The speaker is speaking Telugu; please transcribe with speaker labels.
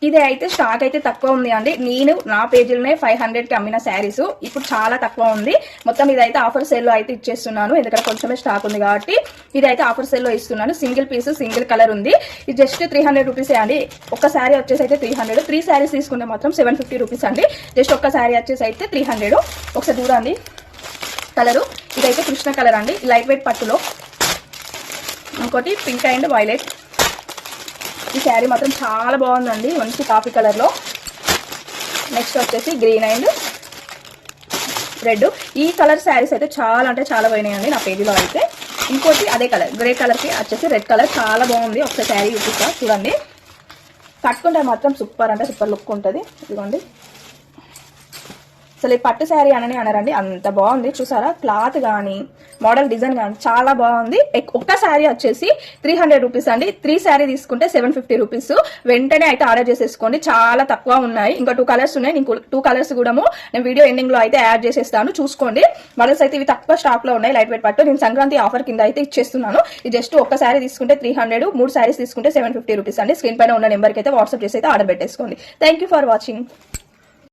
Speaker 1: ఇది అయితే స్టాక్ అయితే తక్కువ ఉంది అండి. నేను నా పేజీలోనే 500కి అమ్మిన శారీస్ ఇప్పుడు చాలా తక్కువ ఉంది. మొత్తం ఇదైతే ఆఫర్ సేల్ లో అయితే ఇచ్చేస్తున్నాను, ఎందుకంటే కొంచెమే స్టాక్ ఉంది కాబట్టి ఇదైతే ఆఫర్ సేల్ లో ఇస్తున్నాను. సింగిల్ పీస్ సింగిల్ కలర్ ఉంది. ఇది జస్ట్ 300 రూపీసే అండి. ఒక శారీ వచ్చేసి అయితే 300, 3 శారీస్ తీసుకుంటే మాత్రం 750 రూపీస్ అండి. జస్ట్ ఒక్క శారీ వచ్చేసి అయితే 300. ఒకసారి చూడండి కలరు, ఇదైతే కృష్ణ కలర్ అండి, లైట్ వెయిట్ పట్టులో. ఇంకోటి పింక్ అండ్ వైలెట్. ఈ శారీ మాత్రం చాలా బాగుందండి, మంచి కాఫీ కలర్ లో. నెక్స్ట్ వచ్చేసి గ్రీన్ అండ్ రెడ్. ఈ కలర్ శారీస్ అయితే చాలా అంటే చాలా పోయినాయండి నా పేజీలో అయితే. ఇంకోటి అదే కలర్ గ్రే కలర్ కి వచ్చేసి రెడ్ కలర్, చాలా బాగుంది. ఒకసారి శారీ చూపిస్తా చూడండి. కట్టుకుంటే మాత్రం సూపర్ అంటే సూపర్ లుక్ ఉంటుంది. ఇదిగోండి, అసలు ఈ పట్టు శారీ అని అనరండి, అంత బాగుంది. చూసారా, క్లాత్ కానీ మోడల్ డిజైన్ కానీ చాలా బాగుంది. ఒక్క శారీ వచ్చేసి 300 రూపీస్ అండి. 3 శారీ తీసుకుంటే 750 రూపీస్. వెంటనే అయితే ఆర్డర్ చేసేసుకోండి, చాలా తక్కువ ఉన్నాయి. ఇంకా 2 కలర్స్ ఉన్నాయి. నేను 2 కలర్స్ కూడా నేను వీడియో ఎండింగ్ లో అయితే యాడ్ చేసేస్తాను, చూసుకోండి. మోడల్స్ అయితే ఇవి తక్కువ స్టాక్ లో ఉన్నాయి, లైట్ వెయిట్ పట్టు. నేను సంక్రాంతి ఆఫర్ కింద అయితే ఇచ్చేస్తున్నాను. ఇది జస్ట్ ఒక్క శారీ తీసుకుంటే 300, 3 శారీస్ తీసుకుంటే 750 రూపీస్ అండి. స్క్రీన్ పైన ఉన్న నెంబర్కి అయితే వాట్సాప్ చేసి అయితే ఆర్డర్ పెట్టేసుకోండి. Thank you for watching.